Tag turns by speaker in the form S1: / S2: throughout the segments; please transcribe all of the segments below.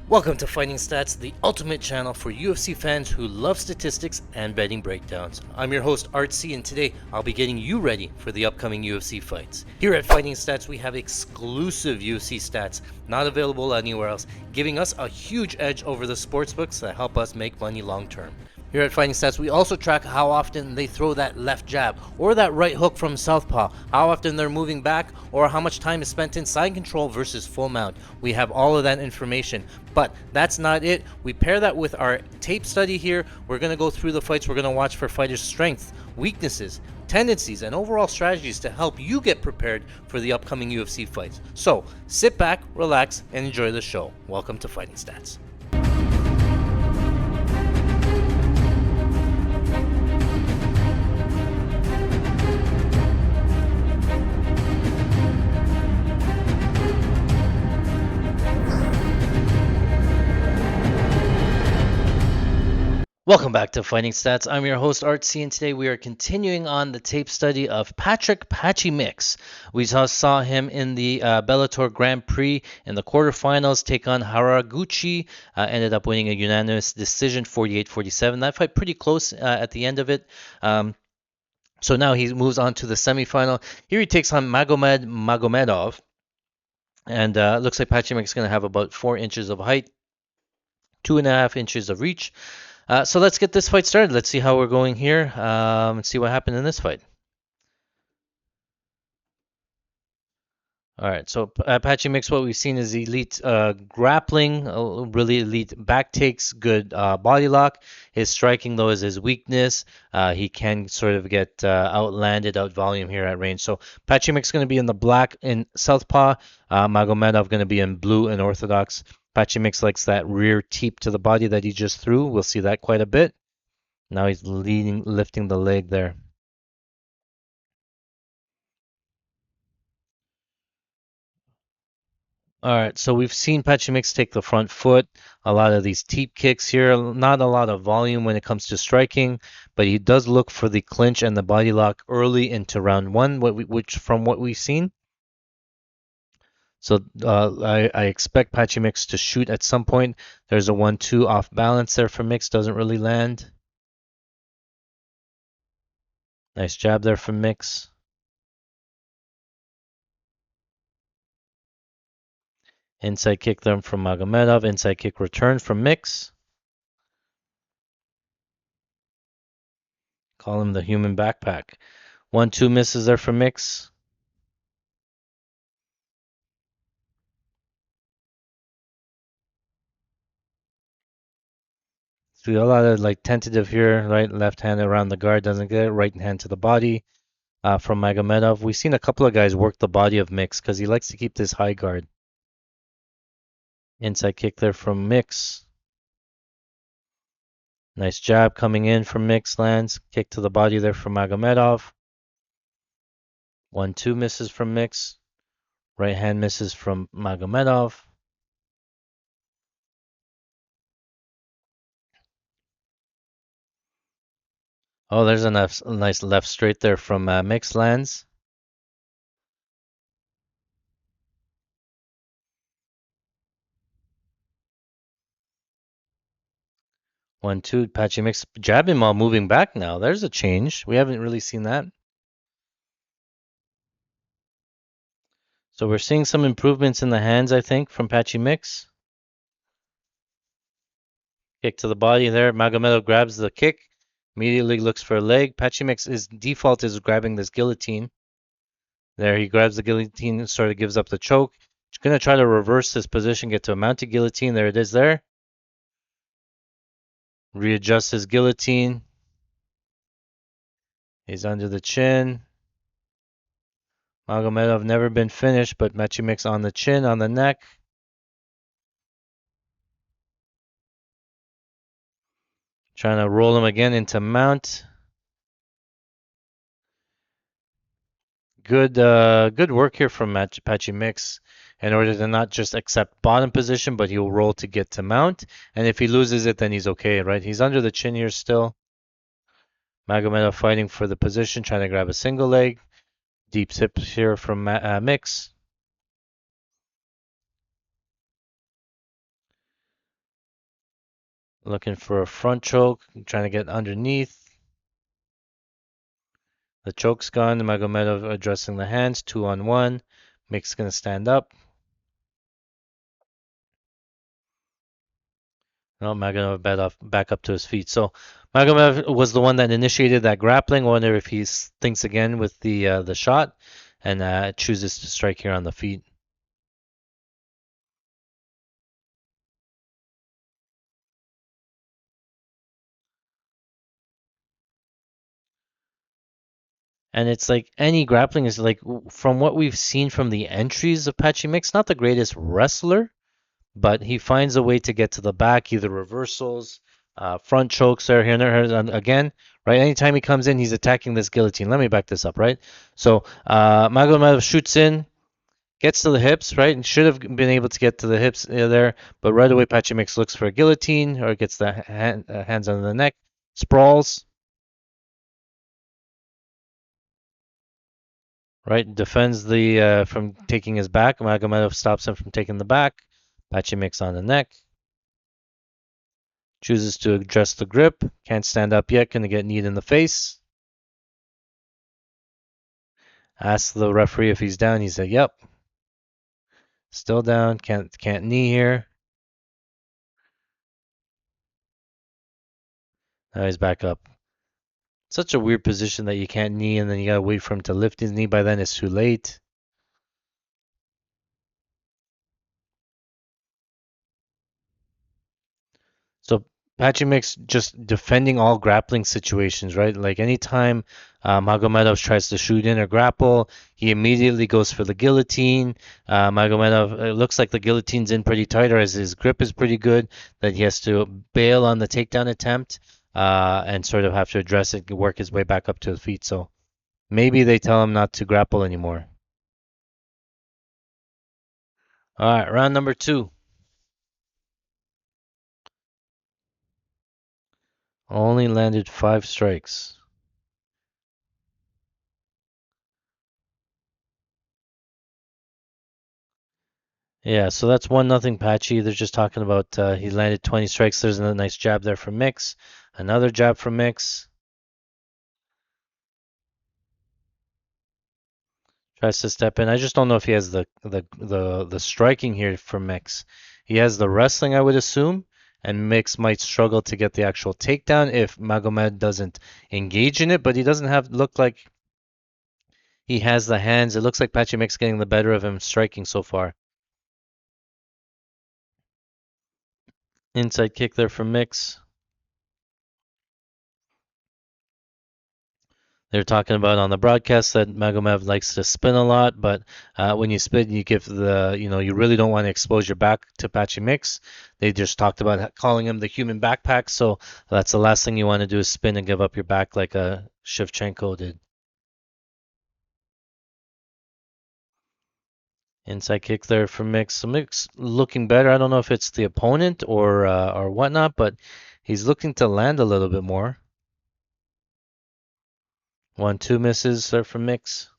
S1: Welcome to Fighting Stats, the ultimate channel for UFC fans who love statistics and betting breakdowns. I'm your host, Art C, and today I'll be getting you ready for the upcoming UFC fights. Here at Fighting Stats, we have exclusive UFC stats, not available anywhere else, giving us a huge edge over the sportsbooks that help us make money long term. Here at Fighting Stats, we also track how often they throw that left jab or that right hook from southpaw, how often they're moving back, or how much time is spent in side control versus full mount. We have all of that information, but that's not it. We pair that with our tape study here. We're going to go through the fights. We're going to watch for fighters' strengths, weaknesses, tendencies, and overall strategies to help you get prepared for the upcoming UFC fights. So sit back, relax, and enjoy the show. Welcome to Fighting Stats. Welcome back to Fighting Stats. I'm your host, Art C, and today we are continuing on the tape study of Patrick Patchy Mix. We saw him in the Bellator Grand Prix in the quarterfinals take on Haraguchi. Ended up winning a unanimous decision, 48-47. That fight pretty close at the end of it. So now he moves on to the semifinal. Here he takes on Magomedov. And looks like Patchy Mix is going to have about 4 inches of height, 2.5 inches of reach. So let's get this fight started. Let's see how we're going here. Let's see what happened in this fight. All right, so Patchy Mix, what we've seen is elite grappling, really elite back takes, good body lock. His striking, though, is his weakness. He can sort of get outlanded, out volume here at range. So Patchy Mix going to be in the black in southpaw. Magomedov going to be in blue and orthodox. Patchy Mix likes that rear teep to the body that he just threw. We'll see that quite a bit. Now he's lifting the leg there. All right, so we've seen Patchy Mix take the front foot. A lot of these teep kicks here. Not a lot of volume when it comes to striking, but he does look for the clinch and the body lock early into round one, which from what we've seen. So I expect Patchy Mix to shoot at some point. There's a 1-2 off balance there for Mix. Doesn't really land. Nice jab there from Mix. Inside kick there from Magomedov. Inside kick return from Mix. Call him the human backpack. 1-2 misses there from Mix. So a lot of like tentative here, right? Left hand around the guard, doesn't get it. Right hand to the body from Magomedov. We've seen a couple of guys work the body of Mix because he likes to keep this high guard. Inside kick there from Mix. Nice jab coming in from Mix, lands. Kick to the body there from Magomedov. 1-2 misses from Mix. Right hand misses from Magomedov. Oh, there's a nice left straight there from Mix, lands. One, two, Patchy Mix jabbing while moving back now. There's a change. We haven't really seen that. So we're seeing some improvements in the hands, I think, from Patchy Mix. Kick to the body there. Magomedov grabs the kick. Immediately looks for a leg. Patchy Mix's default is grabbing this guillotine. There, he grabs the guillotine and sort of gives up the choke. He's going to try to reverse this position, get to a mounted guillotine. There it is there. Readjusts his guillotine. He's under the chin. Magomedov never been finished, but Patchy Mix on the chin, on the neck. Trying to roll him again into mount. Good work here from Patchy Mix in order to not just accept bottom position, but he'll roll to get to mount. And if he loses it, then he's okay, right? He's under the chin here still. Magomedov fighting for the position, trying to grab a single leg. Deep tip here from Mix. Looking for a front choke, trying to get underneath. The choke's gone. Magomedov addressing the hands, 2-on-1. Mick's going to stand up. No, Magomedov back up to his feet. So Magomedov was the one that initiated that grappling. I wonder if he thinks again with the shot and chooses to strike here on the feet. And it's like any grappling is like from what we've seen from the entries of Patchy Mix, not the greatest wrestler, but he finds a way to get to the back, either reversals, front chokes there, here and there. And again, right? Anytime he comes in, he's attacking this guillotine. Let me back this up, right? So Magomedov shoots in, gets to the hips, right? And should have been able to get to the hips there, but right away Patchy Mix looks for a guillotine or gets the hands under the neck, sprawls, right? Defends the from taking his back. Magomedov stops him from taking the back. Patchy Mix on the neck. Chooses to adjust the grip. Can't stand up yet. Gonna get kneed in the face. Asks the referee if he's down. He said, "Yep." Still down. Can't knee here. Now he's back up. Such a weird position that you can't knee and then you gotta wait for him to lift his knee. By then it's too late. So Patchy Mix just defending all grappling situations, right? Like anytime Magomedov tries to shoot in or grapple, he immediately goes for the guillotine. Magomedov, it looks like the guillotine's in pretty tight, or as his grip is pretty good, that he has to bail on the takedown attempt and sort of have to address it, work his way back up to his feet. So maybe they tell him not to grapple anymore. All right, round number 2. Only landed 5 strikes. Yeah, so that's 1-0 Patchy. They're just talking about he landed 20 strikes. There's a nice jab there from Mix. Another jab from Mix. Tries to step in. I just don't know if he has the striking here from Mix. He has the wrestling, I would assume, and Mix might struggle to get the actual takedown if Magomed doesn't engage in it, but he doesn't have look like he has the hands. It looks like Patchy Mix getting the better of him striking so far. Inside kick there from Mix. They're talking about on the broadcast that Magomedov likes to spin a lot, but when you spin, you give you really don't want to expose your back to Patchy Mix. They just talked about calling him the human backpack, so that's the last thing you want to do is spin and give up your back like Shevchenko did. Inside kick there from Mix. So Mix looking better. I don't know if it's the opponent or whatnot, but he's looking to land a little bit more. 1-2 misses there from Mix.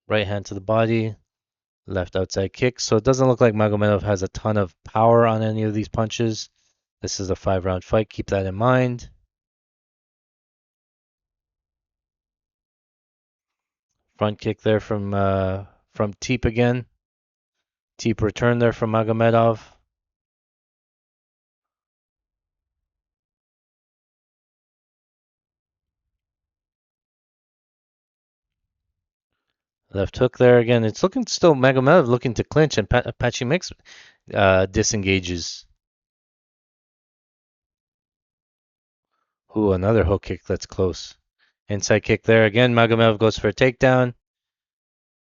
S1: Right hand to the body. Left outside kick. So it doesn't look like Magomedov has a ton of power on any of these punches. This is a 5-round fight. Keep that in mind. Front kick there from Teep again. Teep return there from Magomedov. Left hook there again. It's looking still Magomedov looking to clinch, and Patchy Mix disengages. Ooh, another hook kick that's close. Inside kick there again. Magomedov goes for a takedown.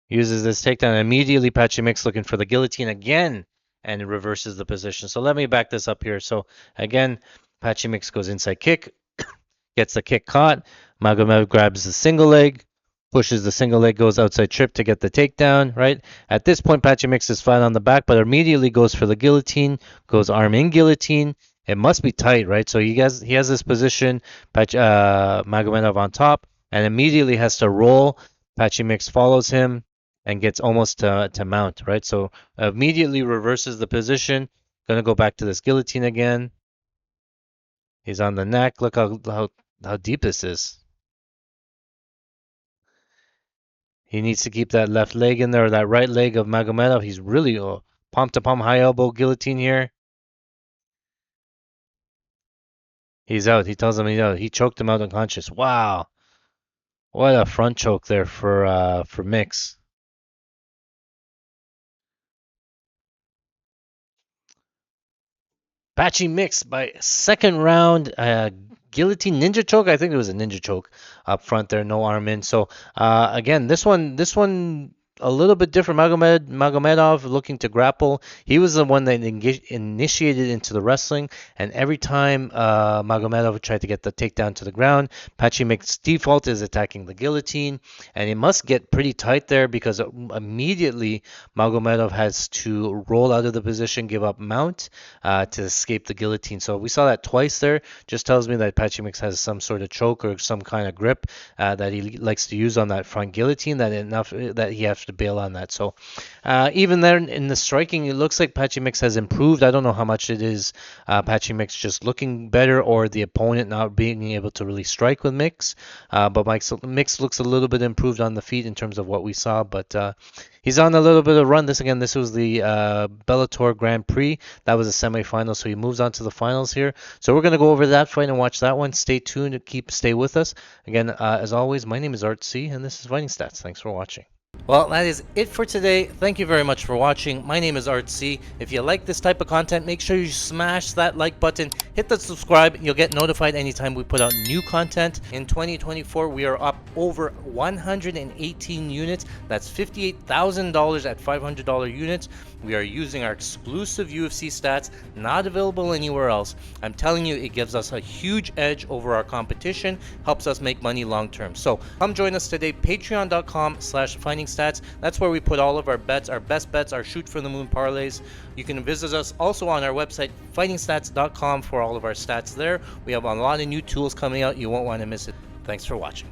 S1: Uses this takedown. Immediately, Patchy Mix looking for the guillotine again and reverses the position. So let me back this up here. So again, Patchy Mix goes inside kick, gets the kick caught. Magomedov grabs the single leg, pushes the single leg, goes outside trip to get the takedown, right? At this point, Patchy Mix is flat on the back, but immediately goes for the guillotine, goes arm in guillotine. It must be tight, right? So he has this position, Magomedov on top, and immediately has to roll. Patchy Mix follows him and gets almost to mount, right? So immediately reverses the position, Gonna go back to this guillotine again. He's on the neck. Look how deep this is. He needs to keep that left leg in there, or that right leg of Magomedov. He's really palm to palm high elbow guillotine here. He's out. He tells him he's out. He choked him out unconscious. Wow. What a front choke there for Mix. Patchy Mix by second round guillotine ninja choke. I think it was a ninja choke up front there, no arm in. So again, this one a little bit different. Magomedov looking to grapple. He was the one that initiated into the wrestling, and every time Magomedov tried to get the takedown to the ground, Patchy Mix's default is attacking the guillotine, and it must get pretty tight there because immediately Magomedov has to roll out of the position, give up mount to escape the guillotine. So we saw that twice there. Just tells me that Patchy Mix has some sort of choke or some kind of grip that he likes to use on that front guillotine. That he has to bail on that. So even there in the striking, it looks like Patchy Mix has improved. I don't know how much it is Patchy Mix just looking better or the opponent not being able to really strike with Mix. But Mix looks a little bit improved on the feet in terms of what we saw. But he's on a little bit of run. This was the Bellator Grand Prix. That was a semifinal, so he moves on to the finals here. So we're going to go over that fight and watch that one. Stay tuned. Stay with us. Again, as always, my name is Art C, and this is Fighting Stats. Thanks for watching. Well, that is it for today. Thank you very much for watching. My name is Art C. If you like this type of content, make sure you smash that like button, hit the subscribe. You'll get notified anytime we put out new content. In 2024, we are up over 118 units. That's $58,000 at $500 units. We are using our exclusive UFC stats, not available anywhere else. I'm telling you, it gives us a huge edge over our competition, helps us make money long term. So come join us today, patreon.com/fightingstats. That's where we put all of our bets, our best bets, our shoot for the moon parlays. You can visit us also on our website, fightingstats.com, for all of our stats there. We have a lot of new tools coming out. You won't want to miss it. Thanks for watching.